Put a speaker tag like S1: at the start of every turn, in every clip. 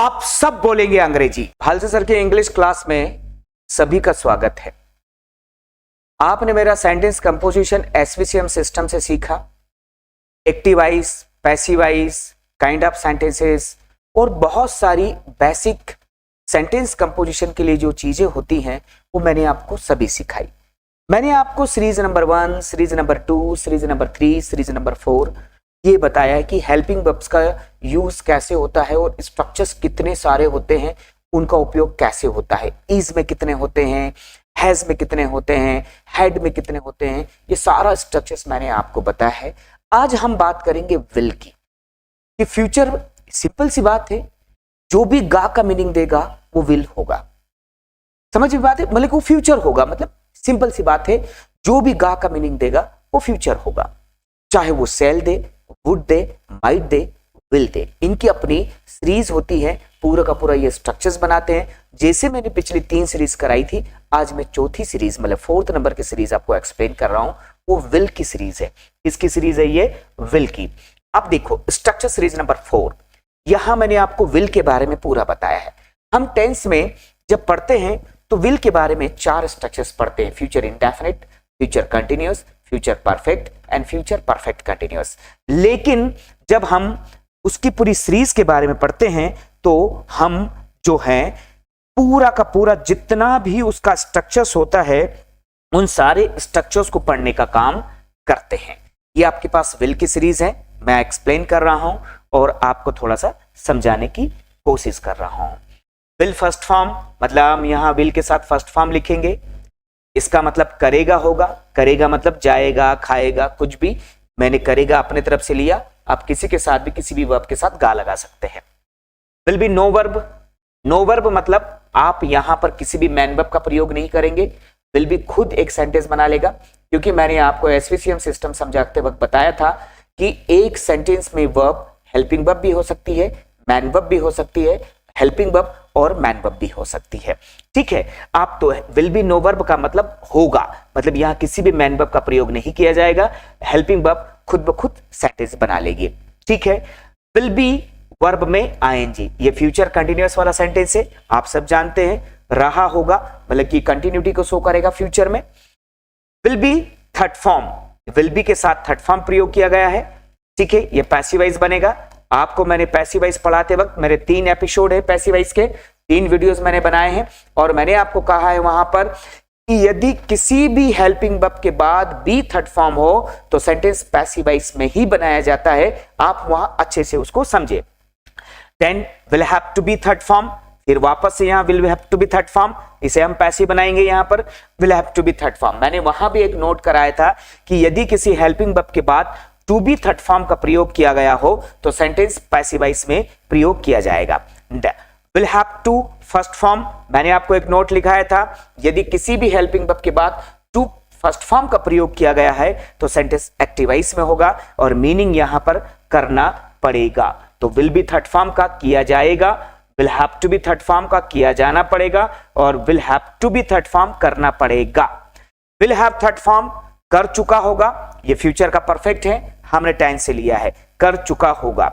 S1: आप सब बोलेंगे अंग्रेजी। भालसे सर के इंग्लिश क्लास में सभी का स्वागत है। आपने मेरा सेंटेंस कंपोजिशन एसवीसीएम सिस्टम से सीखा, एक्टिवाइज, पैसिवाइज, काइंड ऑफ सेंटेंसेस और बहुत सारी बेसिक सेंटेंस कंपोजिशन के लिए जो चीजें होती हैं वो मैंने आपको सभी सिखाई। मैंने आपको series number 1, series number 2, series number 3, series number 4 ये बताया है कि हेल्पिंग वर्ब्स का यूज कैसे होता है और स्ट्रक्चर्स कितने सारे होते हैं, उनका उपयोग कैसे होता है, इज में कितने होते हैं, हैज में कितने होते हैं, हैड में कितने होते हैं, ये सारा स्ट्रक्चर्स मैंने आपको बताया है। आज हम बात करेंगे विल की। कि फ्यूचर सिंपल सी बात है, जो भी गा का मीनिंग देगा वो विल होगा। समझ में बात है, मतलब वो फ्यूचर होगा, मतलब सिंपल सी बात है, जो भी गा का मीनिंग देगा वो फ्यूचर होगा। चाहे वो सेल दे, वुड दे, माइट दे, विल दे, इनकी अपनी सीरीज होती है। पूरा का पूरा ये स्ट्रक्चर्स बनाते हैं। जैसे मैंने पिछली 3 सीरीज कराई थी, आज मैं चौथी सीरीज मतलब 4th नंबर की सीरीज आपको एक्सप्लेन कर रहा हूं। वो विल की सीरीज है। किसकी सीरीज है ये? विल की। अब देखो स्ट्रक्चर सीरीज नंबर 4, यहां मैंने आपको विल के बारे में पूरा बताया है। हम टेंस में जब पढ़ते हैं तो विल के बारे में 4 स्ट्रक्चर्स पढ़ते हैं: future indefinite, future continuous, future perfect and future perfect continuous. लेकिन जब हम उसकी पूरी सीरीज के बारे में पढ़ते हैं तो हम जो है पूरा का पूरा जितना भी उसका स्ट्रक्चर्स होता है उन सारे स्ट्रक्चर्स को पढ़ने का काम करते हैं। ये आपके पास विल की सीरीज है, मैं एक्सप्लेन कर रहा हूं और आपको थोड़ा सा समझाने की कोशिश कर रहा हूं। विल फर्स्ट फॉर्म, मतलब हम यहां विल के साथ फर्स्ट फॉर्म लिखेंगे। इसका मतलब करेगा होगा, करेगा मतलब जाएगा, खाएगा, कुछ भी। मैंने करेगा अपने तरफ से लिया, आप किसी के साथ भी किसी भी वर्ब के साथ गा लगा सकते हैं। Will be no verb, no verb मतलब आप यहां पर किसी भी मैन वर्ब का प्रयोग नहीं करेंगे। विल बी खुद एक सेंटेंस बना लेगा, क्योंकि मैंने आपको एसवीसीएम सिस्टम समझाते वक्त बताया था कि एक सेंटेंस में वर्ब हेल्पिंग वर्ब भी हो सकती है, मैन वर्ब भी हो सकती है, हेल्पिंग वर्ब और मैन वर्ब भी हो सकती है। ठीक है, आप तो विल बी नो वर्ब का मतलब होगा, मतलब यहां किसी भी मैन वर्ब का प्रयोग नहीं किया जाएगा, हेल्पिंग वर्ब खुद ब खुद सेंटेंस बना लेगी। ठीक है, विल बी वर्ब में आईएनजी, ये फ्यूचर कंटिन्यूअस वाला सेंटेंस है, आप सब जानते हैं। रहा होगा मतलब कि कंटिन्यूटी को शो करेगा फ्यूचर में। Will be third form, will be के साथ थर्ड फॉर्म प्रयोग किया गया है। ठीक है, ये पैसिवाइज बनेगा। आपको मैंने पैसिवाइज पढ़ाते वक्त मेरे 3 एपिसोड है पैसिवाइज के, 3 वीडियोस मैंने बनाए हैं और मैंने आपको कहा है वहां पर कि यदि किसी भी हेल्पिंग वर्ब के बाद बी थर्ड फॉर्म हो तो सेंटेंस पैसिवाइज में ही बनाया जाता है। आप वहां अच्छे से उसको समझे। Then will have to be third form, फिर वापस से यहां will have to be third form, इसे हम पैसिव बनाएंगे। यहां पर will have to be third form, मैंने वहां भी एक नोट कराया था कि यदि किसी हेल्पिंग वर्ब के बाद टू बी थर्ड फॉर्म का प्रयोग किया गया हो तो सेंटेंस पैसिवाइज में प्रयोग किया जाएगा। Will have to first form, मैंने आपको एक नोट लिखाया था, यदि किसी भी हेल्पिंग वर्ब के बाद टू फर्स्ट फॉर्म का प्रयोग किया गया है तो सेंटेंस एक्टिवाइज में होगा और मीनिंग यहां पर करना पड़ेगा। तो विल बी थर्ड फॉर्म का किया जाएगा, will have to be third form का किया जाना पड़ेगा और will have to be third form करना पड़ेगा। विल हैव थर्ड फॉर्म कर चुका होगा, ये फ्यूचर का परफेक्ट है, हमने टेंस से लिया है, कर चुका होगा।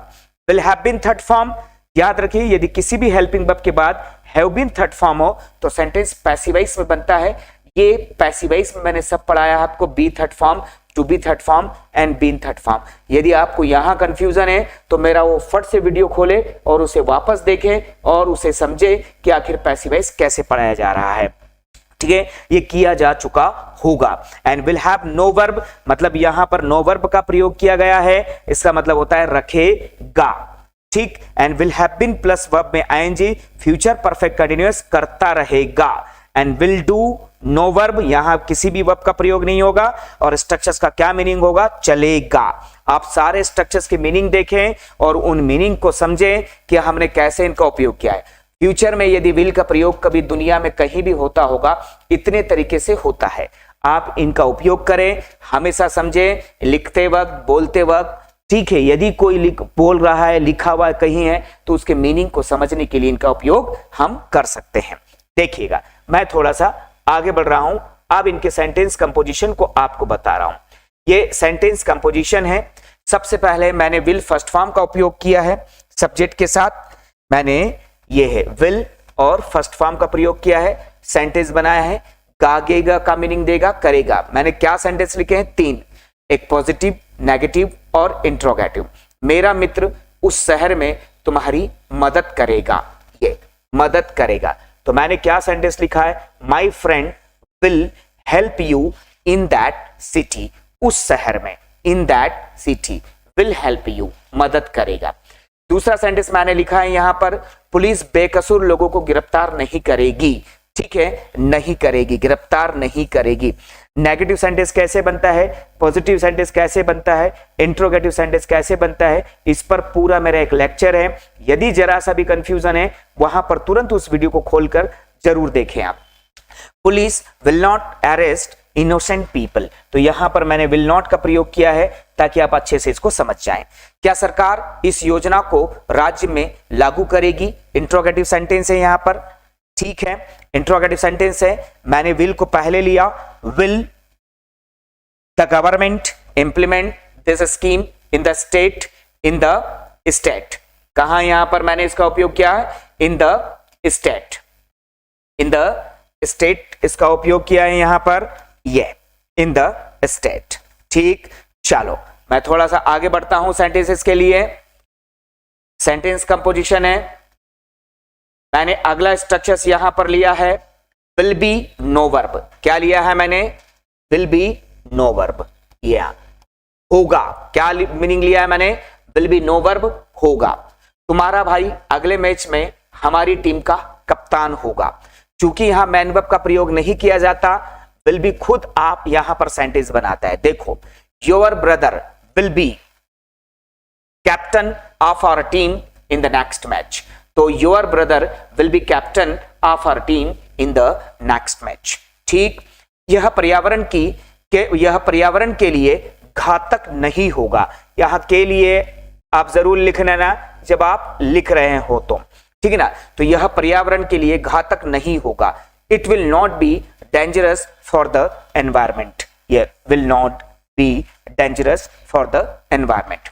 S1: Will have been third form, याद रखिए यदि किसी भी हेल्पिंग वर्ब के बाद हैव बीन थर्ड फॉर्म हो तो सेंटेंस पैसिवाइज में बनता है। ये पैसिवाइज में मैंने सब पढ़ाया है आपको, be third form, to be third form and been third form. यदि आपको यहां कंफ्यूजन है तो मेरा वो फट से वीडियो खोले और उसे वापस देखें और उसे समझे कि आखिर पैसिवाइज कैसे पढ़ाया जा रहा है। ठीक है, ये किया जा चुका होगा। And will have no verb, मतलब यहां पर नो वर्ब का प्रयोग किया गया है, इसका मतलब होता है रखेगा। ठीक, and will have been plus verb में आईएनजी, फ्यूचर परफेक्ट कंटिन्यूअस करता रहेगा। And will do no verb, यहां किसी भी वर्ब का प्रयोग नहीं होगा और स्ट्रक्चर्स का क्या मीनिंग होगा? चलेगा। आप सारे स्ट्रक्चर्स की मीनिंग देखें और उन मीनिंग को समझें कि हमने कैसे इनका उपयोग किया है। फ्यूचर में यदि विल का प्रयोग कभी दुनिया में कहीं भी होता होगा, इतने तरीके से होता है। आप इनका उपयोग करें, हमेशा समझें, लिखते वक्त, बोलते वक्त। ठीक है, यदि कोई बोल रहा है, लिखा हुआ कहीं है तो उसके मीनिंग को समझने के लिए इनका उपयोग हम कर सकते हैं। देखिएगा, मैं थोड़ा सा आगे बढ़ रहा हूं, अब इनके सेंटेंस कंपोजिशन को आपको बता रहा हूं। ये सेंटेंस कंपोजिशन है। सबसे पहले मैंने विल फर्स्ट फॉर्म का उपयोग किया है सब्जेक्ट के साथ। मैंने ये है विल और फर्स्ट फॉर्म का प्रयोग किया है, सेंटेंस बनाया है। गागेगा का मीनिंग देगा करेगा। मैंने क्या सेंटेंस लिखे हैं? 3, एक पॉजिटिव, नेगेटिव और इंट्रोगेटिव। मेरा मित्र उस शहर में तुम्हारी मदद करेगा, ये मदद करेगा। तो मैंने क्या सेंटेंस लिखा है? My friend will help you in that city, उस शहर में, in that city, will help you, मदद करेगा। दूसरा सेंटेंस मैंने लिखा है यहां पर, पुलिस बेकसूर लोगों को गिरफ्तार नहीं करेगी। ठीक है, नहीं करेगी, गिरफ्तार नहीं करेगी। नेगेटिव सेंटेंस कैसे बनता है, पॉजिटिव सेंटेंस कैसे बनता है, इंट्रोगेटिव सेंटेंस कैसे बनता है, इस पर पूरा मेरा एक लेक्चर है। यदि जरा सा भी कंफ्यूजन है वहां पर तुरंत उस वीडियो को खोलकर जरूर देखें आप। Police will not arrest innocent people, तो यहां पर मैंने विल नॉट का प्रयोग किया है ताकि आप अच्छे से इसको समझ जाएं। क्या सरकार इस योजना को राज्य में लागू करेगी? इंट्रोगेटिव सेंटेंस है यहां पर। ठीक है, इंट्रोगेटिव सेंटेंस है, मैंने विल को पहले लिया। Will the government implement this scheme in the state, in the state. कहां यहां पर मैंने इसका उपयोग किया है? In the state, in the state इसका उपयोग किया है यहां पर, ये इन द स्टेट। ठीक, चलो मैं थोड़ा सा आगे बढ़ता हूं सेंटेंसेस के लिए। सेंटेंस कंपोजिशन है, मैंने अगला स्ट्रक्चर यहां पर लिया है विल बी नो वर्ब। क्या लिया है मैंने? विल बी नो वर्ब, ये होगा। क्या मीनिंग लिया है मैंने? विल बी नो वर्ब, होगा। तुम्हारा भाई अगले मैच में हमारी टीम का कप्तान होगा। चूंकि यहां मैन वर्ब का प्रयोग नहीं किया जाता, विल बी खुद आप यहां पर सेंटेंस बनाता है। देखो, your brother will be captain of our team in the next match. तो your brother will be captain of our team in the next match. ठीक, यह पर्यावरण के लिए घातक नहीं होगा। यहां के लिए आप जरूर लिख लेना जब आप लिख रहे हो तो, ठीक है ना। तो यह पर्यावरण के लिए घातक नहीं होगा। It will not be dangerous for the environment, ये will not be dangerous for the environment.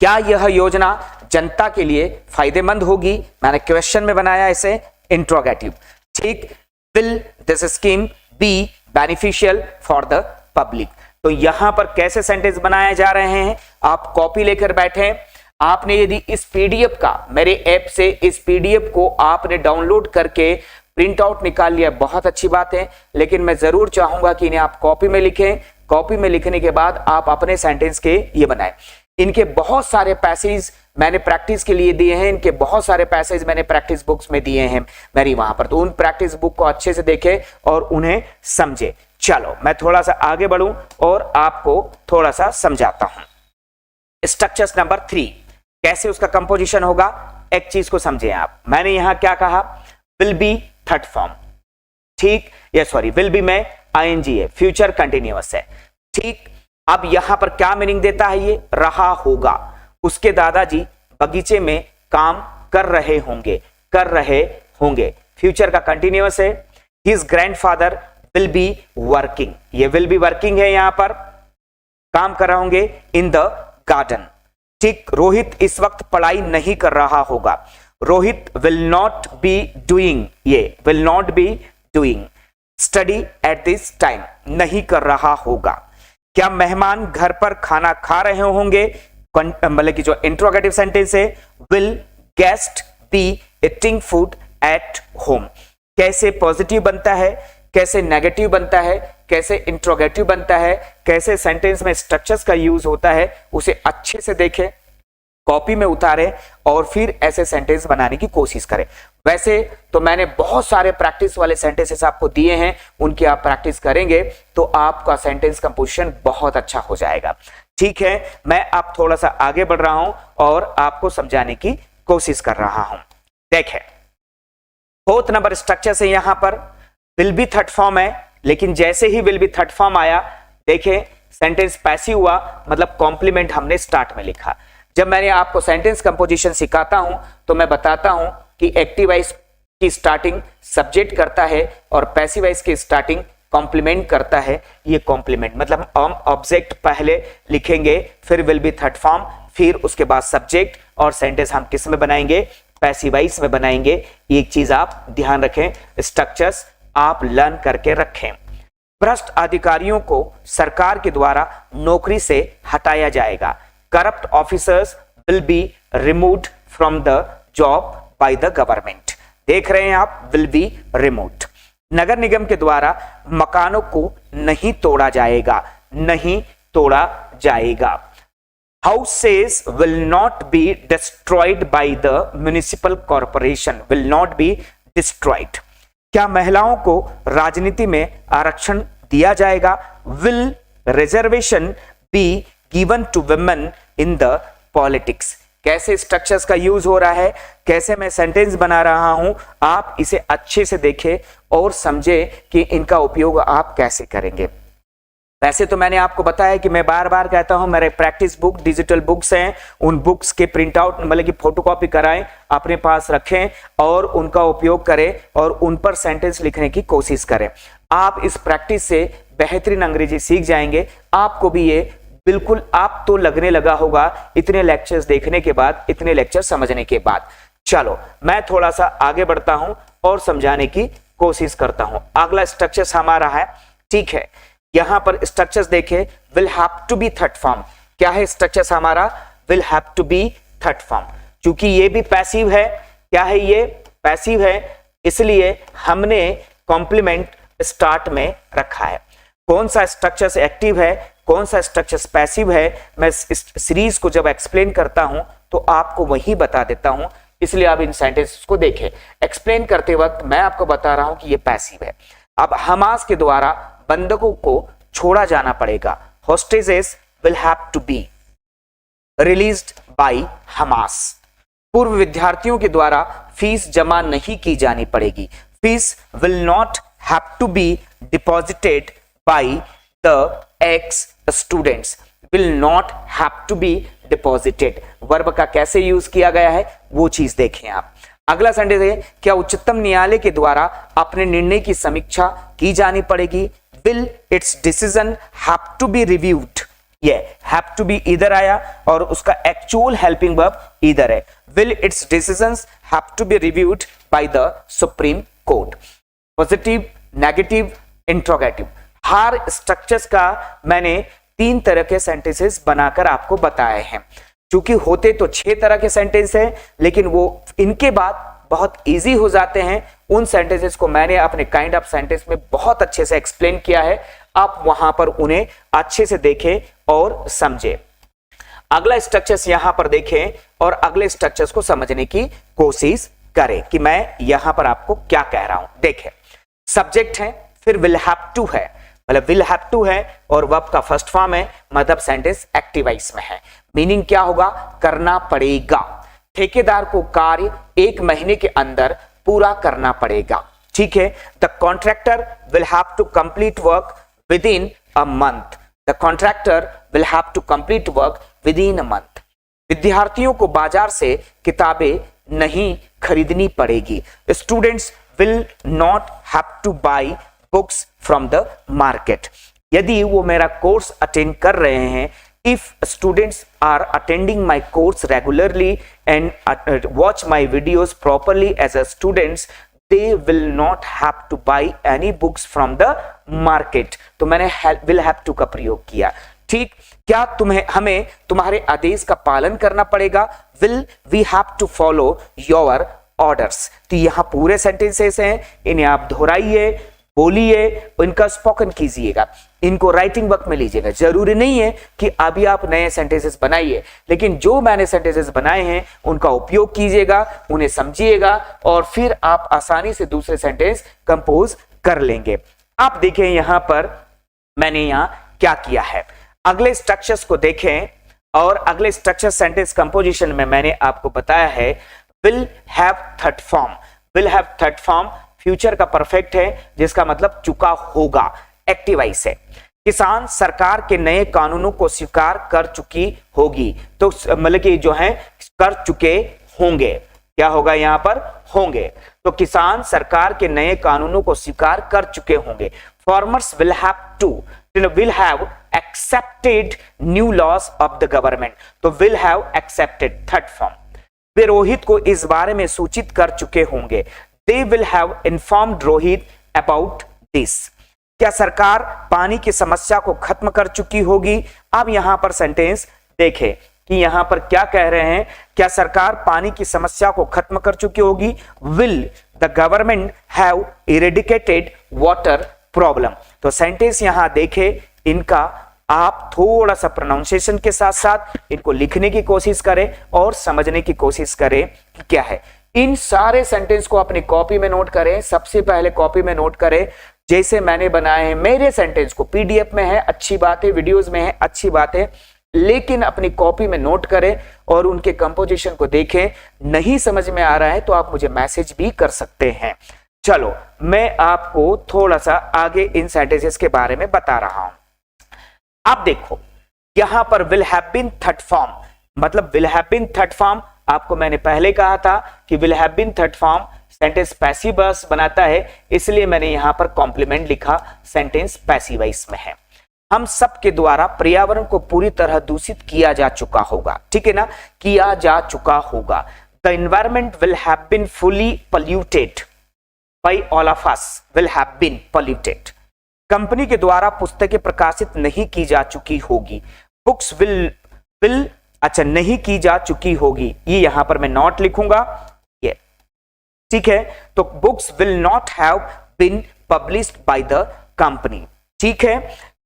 S1: क्या यह योजना जनता के लिए फायदेमंद होगी? मैंने क्वेश्चन में बनाया इसे, इंट्रोगेटिव। ठीक, will this scheme be beneficial for the public. तो यहां पर कैसे सेंटेंस बनाए जा रहे हैं? आप कॉपी लेकर बैठे, आपने यदि इस पीडीएफ का, मेरे ऐप से इस पीडीएफ को आपने डाउनलोड करके प्रिंट आउट निकाल लिया, बहुत अच्छी बात है। लेकिन मैं जरूर चाहूंगा कि इन्हें आप कॉपी में लिखें। कॉपी में लिखने के बाद आप अपने सेंटेंस के ये बनाएं। इनके बहुत सारे पैसेज मैंने प्रैक्टिस के लिए दिए हैं, इनके बहुत सारे पैसेज मैंने प्रैक्टिस बुक्स में दिए हैं मेरी वहां पर। तो उन प्रैक्टिस बुक को अच्छे से देखें और उन्हें समझे। चलो मैं थोड़ा सा आगे बढ़ूं और आपको थोड़ा सा समझाता हूं। स्ट्रक्चर्स नंबर 3, कैसे उसका कंपोजिशन होगा, एक चीज को समझे आप। मैंने यहां क्या कहा? Will be third form. ठीक, ये सॉरी, विल बी में आईएनजी है, फ्यूचर कंटिन्यूअस है। ठीक, अब यहां पर क्या मीनिंग देता है? ये रहा होगा, उसके दादाजी बगीचे में काम कर रहे होंगे, कर रहे होंगे। फ्यूचर का कंटिन्यूअस है। His grandfather will be working, ये विल बी वर्किंग है, यहां पर काम कर रहे होंगे इन द गार्डन। ठीक, रोहित इस वक्त पढ़ाई नहीं कर रहा होगा। Rohit will not be doing, ये will not be doing study at this time, नहीं कर रहा होगा। क्या मेहमान घर पर खाना खा रहे होंगे? मतलब कि जो इंट्रोगेटिव सेंटेंस है, will guest be eating food at home. कैसे पॉजिटिव बनता है, कैसे नेगेटिव बनता है, कैसे इंट्रोगेटिव बनता है, कैसे सेंटेंस में स्ट्रक्चर्स का यूज होता है, उसे अच्छे से देखें, कॉपी में उतारें और फिर ऐसे सेंटेंस बनाने की कोशिश करें। वैसे तो मैंने बहुत सारे प्रैक्टिस वाले सेंटेंसेस आपको दिए हैं, उनकी आप प्रैक्टिस करेंगे तो आपका सेंटेंस कंपोजिशन बहुत अच्छा हो जाएगा। ठीक है, मैं अब थोड़ा सा आगे बढ़ रहा हूं और आपको समझाने की कोशिश कर रहा हूं। देखें, 4th नंबर स्ट्रक्चर से यहां पर विल बी थर्ड फॉर्म है, लेकिन जैसे he will be third form आया, देखें सेंटेंस पैसिव हुआ, मतलब कॉम्प्लीमेंट हमने स्टार्ट में लिखा। जब मैंने आपको सेंटेंस कंपोजिशन सिखाता हूं तो मैं बताता हूं कि एक्टिव वॉइस की स्टार्टिंग सब्जेक्ट करता है और पैसिव वॉइस की स्टार्टिंग कॉम्प्लीमेंट करता है। ये कॉम्प्लीमेंट मतलब हम ऑब्जेक्ट पहले लिखेंगे, फिर विल बी थर्ड फॉर्म, फिर उसके बाद सब्जेक्ट, और सेंटेंस हम किस में बनाएंगे? पैसिव वॉइस में बनाएंगे। एक चीज आप ध्यान रखें, स्ट्रक्चर्स आप लर्न करके रखें। भ्रष्ट अधिकारियों को सरकार के द्वारा नौकरी से हटाया जाएगा। Corrupt officers will be removed from the job by the government. देख रहे हैं आप, विल बी रिमूव्ड। नगर निगम के द्वारा मकानों को नहीं तोड़ा जाएगा, नहीं तोड़ा जाएगा। Houses will not be destroyed by the municipal corporation, will not be destroyed। क्या महिलाओं को राजनीति में आरक्षण दिया जाएगा? Will reservation be given to women in the politics? कैसे स्ट्रक्चर्स का यूज हो रहा है, कैसे मैं सेंटेंस बना रहा हूं, आप इसे अच्छे से देखें और समझें कि इनका उपयोग आप कैसे करेंगे। वैसे तो मैंने आपको बताया कि मैं बार बार कहता हूं, मेरे प्रैक्टिस बुक डिजिटल बुक्स हैं, उन बुक्स के प्रिंट आउट मतलब कि फोटोकॉपी कराएं, अपने पास रखें और उनका उपयोग करें और उन पर सेंटेंस लिखने की कोशिश करें। आप इस प्रैक्टिस से बेहतरीन अंग्रेजी सीख जाएंगे। आपको भी ये बिल्कुल आप तो लगने लगा होगा इतने लेक्चर्स देखने के बाद, इतने लेक्चर समझने के बाद। चलो मैं थोड़ा सा आगे बढ़ता हूं और समझाने की कोशिश करता हूं। अगला स्ट्रक्चर हमारा है, ठीक है, यहां पर स्ट्रक्चर्स देखें, will have to be third form. क्या है स्ट्रक्चर्स हमारा? Will have to be third form. क्योंकि ये भी पैसिव है, क्या है ये? पैसिव है, इसलिए हमने कॉम्प्लीमेंट स्टार्ट में रखा है। कौन सा स्ट्रक्चर्स एक्टिव है, कौन सा स्ट्रक्चर्स पैसिव है, मैं इस सीरीज को जब एक्सप्लेन करता हूं तो आपको वही बता देता हूं, इसलिए आप इन सेंटेंसेस को देखें। एक्सप्लेन करते वक्त मैं आपको बता रहा हूं कि ये पैसिव है। अब हमास के द्वारा बंधकों को छोड़ा जाना पड़ेगा। Hostages will have to be released by Hamas. पूर्व विद्यार्थियों के द्वारा फीस जमा नहीं की जानी पड़ेगी। Fees will not have to be deposited by the ex students. Will not have to be deposited, verb का कैसे यूज किया गया है वो चीज देखें आप। अगला सेंटेंस है, क्या उच्चतम न्यायालय के द्वारा अपने निर्णय की समीक्षा की जानी पड़ेगी? Will its decision have to be reviewed? ये have to be इधर आया और उसका actual helping verb इधर है। Will its decisions have to be reviewed by the Supreme Court? Positive, negative, interrogative। Her structures का मैंने 3 तरह के सेंटेंसेस बनाकर आपको बताए हैं। क्योंकि होते तो 6 तरह के सेंटेंस हैं, लेकिन वो इनके बाद बहुत इजी हो जाते हैं। उन सेंटेंसेस को मैंने अपने काइंड ऑफ सेंटेंस में बहुत अच्छे से एक्सप्लेन किया है, आप वहां पर उन्हें अच्छे से देखें और समझें। अगला स्ट्रक्चर्स यहां पर देखें और अगले स्ट्रक्चर्स को समझने की कोशिश करें कि मैं यहां पर आपको क्या कह रहा हूं। देखें, सब्जेक्ट है, फिर विल हैव टू है, मतलब विल हैव टू है और वर्ब का फर्स्ट फॉर्म है, मतलब सेंटेंस एक्टिव वॉइस में है। मीनिंग क्या होगा? करना पड़ेगा। ठेकेदार को कार्य 1 महीने के अंदर पूरा करना पड़ेगा, ठीक है। The contractor will have to complete work within a month. The contractor will have to complete work within a month. विद्यार्थियों को बाजार से किताबें नहीं खरीदनी पड़ेगी। Students will not have to buy books from the market. यदि वो मेरा कोर्स अटेंड कर रहे हैं, if students are attending my course regularly and watch my videos properly as a students, they will not have to buy any books from the market। तो मैंने will have to का प्रयोग किया, ठीक। क्या हमें तुम्हारे आदेश का पालन करना पड़ेगा? will we have to follow your orders। तो यहाँ पूरे सेंटेंसेस हैं, इन्हें आप दोहराइए, बोलिए, इनका स्पोकन कीजिएगा, इनको राइटिंग वर्क में लीजिएगा। जरूरी नहीं है कि अभी आप नए सेंटेंसेस बनाइए, लेकिन जो मैंने सेंटेंसेस बनाए हैं उनका उपयोग कीजिएगा, उन्हें समझिएगा और फिर आप आसानी से दूसरे सेंटेंस कंपोज कर लेंगे। आप देखें यहां पर मैंने यहां क्या किया है। अगले स्ट्रक्चर्स को देखें और अगले स्ट्रक्चर सेंटेंस कंपोजिशन में मैंने आपको बताया है will have third form. Will have third form future का परफेक्ट है, जिसका मतलब चुका होगा, एक्टिव वॉइस है। किसान सरकार के नए कानूनों को स्वीकार कर चुकी होगी, तो मतलब कि जो है कर चुके होंगे, क्या होगा यहां पर? होंगे। तो किसान सरकार के नए कानूनों को स्वीकार कर चुके होंगे। Farmers will have accepted new laws of the government. तो will have accepted third form. वे रोहित को इस बारे में सूचित कर चुके होंगे। They will have informed Rohit about this. क्या सरकार पानी की समस्या को खत्म कर चुकी होगी? अब यहां पर सेंटेंस देखें कि यहां पर क्या कह रहे हैं, क्या सरकार पानी की समस्या को खत्म कर चुकी होगी? Will the government have eradicated water problem. तो सेंटेंस यहां देखें, इनका आप थोड़ा सा प्रोनाउंसिएशन के साथ साथ इनको लिखने की कोशिश करें और समझने की कोशिश करें कि क्या है। इन सारे सेंटेंस को अपनी कॉपी में नोट करें। सबसे पहले कॉपी में नोट करें जैसे मैंने बनाए हैं। मेरे सेंटेंस को पीडीएफ में है, अच्छी बात है, वीडियोस में है, अच्छी बात है, लेकिन अपनी कॉपी में नोट करें और उनके कंपोजिशन को देखें। नहीं समझ में आ रहा है तो आप मुझे मैसेज भी कर सकते हैं। चलो मैं आपको थोड़ा सा आगे इन सेंटेंसेस के बारे में बता रहा हूं। आप देखो यहां पर will have been third form, मतलब will have been third form, आपको मैंने पहले कहा था कि will have been third form sentence passive voice बनाता है, इसलिए मैंने यहां पर कॉम्प्लीमेंट लिखा, सेंटेंस पैसिव वॉइस में है। हम सब के द्वारा पर्यावरण को पूरी तरह दूषित किया जा चुका होगा, ठीक है ना, किया जा चुका होगा। The environment will have been fully polluted by all of us, will have been polluted. Company के द्वारा पुस्तकें प्रकाशित नहीं की जा चुकी होगी। बुक्स विल अच्छा नहीं की जा चुकी होगी, ये यहां पर मैं नॉट लिखूंगा, ये ठीक है। तो books will not have been published by the company, ठीक है।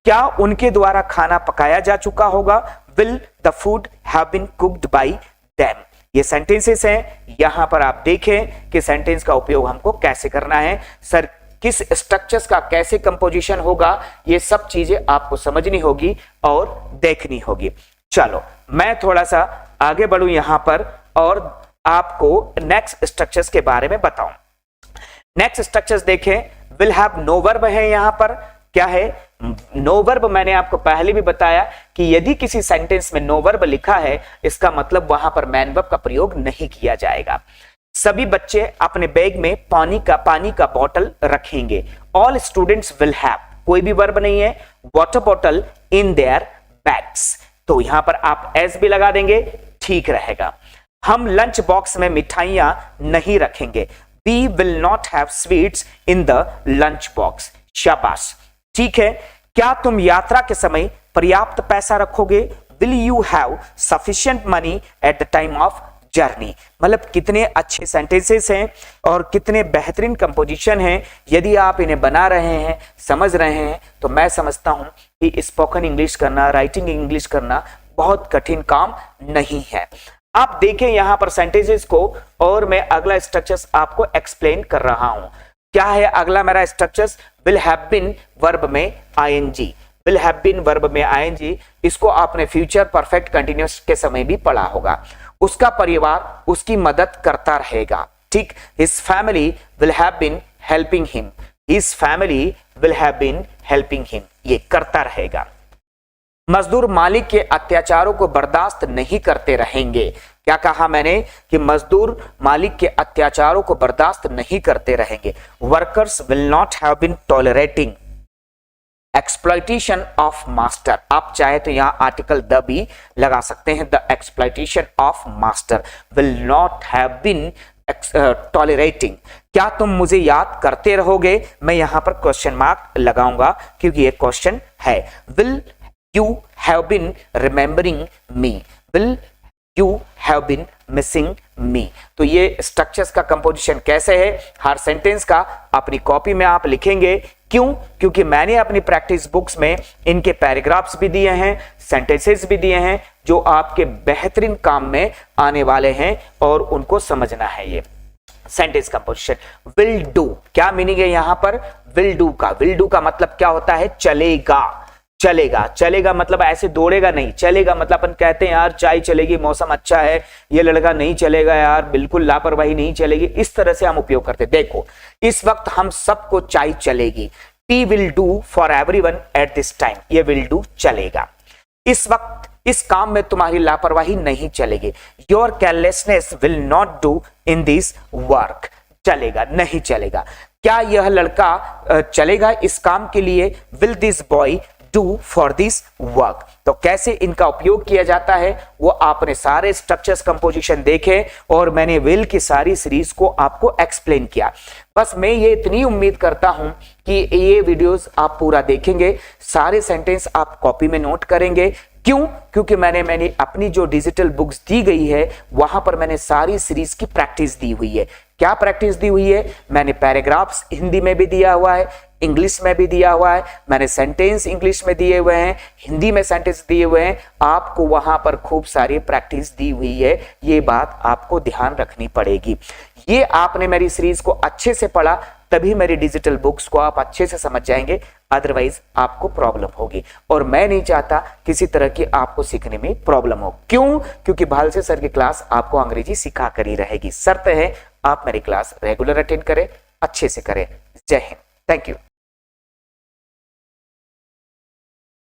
S1: क्या उनके द्वारा खाना पकाया जा चुका होगा? Will the food have been cooked by them. ये सेंटेंसेस हैं, यहां पर आप देखें कि सेंटेंस का उपयोग हमको कैसे करना है, सर किस स्ट्रक्चर्स का कैसे कंपोजिशन होगा, ये सब चीजें आपको समझनी होगी और देखनी होगी। चलो मैं थोड़ा सा आगे बढ़ूं यहां पर और आपको नेक्स्ट स्ट्रक्चर्स के बारे में बताऊं। नेक्स्ट स्ट्रक्चर्स देखें, विल हैव नो वर्ब है यहां पर। क्या है नो वर्ब? मैंने आपको पहले भी बताया कि यदि किसी सेंटेंस में नो वर्ब लिखा है, इसका मतलब वहां पर मैन वर्ब का प्रयोग नहीं किया जाएगा। सभी बच्चे अपने बैग में पानी का बॉटल रखेंगे। ऑल स्टूडेंट्स विल हैव, कोई भी वर्ब नहीं है, water bottle in their bags, तो यहां पर आप एस भी लगा देंगे, ठीक रहेगा। हम लंच बॉक्स में मिठाइयां नहीं रखेंगे। We will not have sweets in the lunch box, शाबाश, ठीक है। क्या तुम यात्रा के समय पर्याप्त पैसा रखोगे? Will you have sufficient money at the time of journey. मतलब कितने अच्छे सेंटेंसेस हैं और कितने बेहतरीन कंपोजिशन हैं। यदि आप इन्हें बना रहे हैं, समझ रहे हैं, तो मैं समझता हूं कि स्पोकन इंग्लिश करना, राइटिंग इंग्लिश करना बहुत कठिन काम नहीं है। आप देखें यहां पर सेंटेंसेस को और मैं अगला स्ट्रक्चर्स आपको एक्सप्लेन कर रहा हूं। क्या है अगला मेरा structures? Will have been verb में ING, will have been verb में आईएनजी, इसको आपने फ्यूचर परफेक्ट कंटिन्यूअस के समय भी पढ़ा होगा। उसका परिवार उसकी मदद करता रहेगा, ठीक। His family will have been helping him, his family will have been helping him, ये करता रहेगा। मजदूर मालिक के अत्याचारों को बर्दाश्त नहीं करते रहेंगे। क्या कहा मैंने कि मजदूर मालिक के अत्याचारों को बर्दाश्त नहीं करते रहेंगे। Workers will not have been tolerating exploitation of master, आप चाहे तो यहां आर्टिकल द भी लगा सकते हैं। The exploitation of master will not have been tolerating. क्या तुम मुझे याद करते रहोगे? मैं यहां पर क्वेश्चन मार्क लगाऊंगा क्योंकि ये क्वेश्चन है। Will you have been remembering me, will you have been missing me. तो ये स्ट्रक्चर्स का कंपोजिशन कैसे है हर सेंटेंस का अपनी कॉपी में आप लिखेंगे। क्यों? क्योंकि मैंने अपनी प्रैक्टिस बुक्स में इनके पैराग्राफ्स भी दिए हैं, सेंटेंसेस भी दिए हैं जो आपके बेहतरीन काम में आने वाले हैं और उनको समझना है। ये सेंटेंस कंपोजिशन विल डू, क्या मीनिंग है यहां पर विल डू का? विल डू का मतलब क्या होता है? चलेगा, चलेगा, चलेगा मतलब ऐसे दौड़ेगा नहीं, चलेगा मतलब अपन कहते हैं यार चाय चलेगी, मौसम अच्छा है, ये लड़का नहीं चलेगा यार, बिल्कुल लापरवाही नहीं चलेगी, इस तरह से हम उपयोग करते। देखो इस वक्त हम सबको चाय चलेगी। T will do for everyone eight this time, ये विल डू चलेगा। इस वक्त इस काम में तुम्हारी लापरवाही नहीं चलेगी। Your carelessness will not do in this work, चलेगा नहीं चलेगा। क्या यह लड़का चलेगा इस काम के लिए? Will this boy do for this work. तो कैसे इनका उपयोग किया जाता है वो आपने सारे स्ट्रक्चर्स कंपोजिशन देखे और मैंने विल की सारी सीरीज को आपको एक्सप्लेन किया। बस मैं ये इतनी उम्मीद करता हूं कि ये वीडियोस आप पूरा देखेंगे, सारे सेंटेंस आप कॉपी में नोट करेंगे। क्यों? क्योंकि मैंने अपनी जो डिजिटल बुक्स दी गई है वहां पर मैंने सारी सीरीज की प्रैक्टिस दी हुई है। क्या प्रैक्टिस दी हुई है? मैंने पैराग्राफ्स हिंदी में भी दिया हुआ है, इंग्लिश में भी दिया हुआ है, मैंने सेंटेंस इंग्लिश में दिए हुए हैं, हिंदी में सेंटेंस दिए हुए हैं। आपको वहां पर खूब सारी प्रैक्टिस दी हुई है, ये बात आपको ध्यान रखनी पड़ेगी। ये आपने मेरी सीरीज को अच्छे से पढ़ा तभी मेरी डिजिटल बुक्स को आप अच्छे से समझ जाएंगे, अदरवाइज आपको प्रॉब्लम होगी। और मैं नहीं चाहता किसी तरह की आपको सीखने में प्रॉब्लम हो। क्यों? क्योंकि भालसे सर की क्लास आपको अंग्रेजी सिखा कर ही रहेगी। शर्त है आप मेरी क्लास रेगुलर अटेंड करें, अच्छे से करें। जय हिंद, थैंक यू।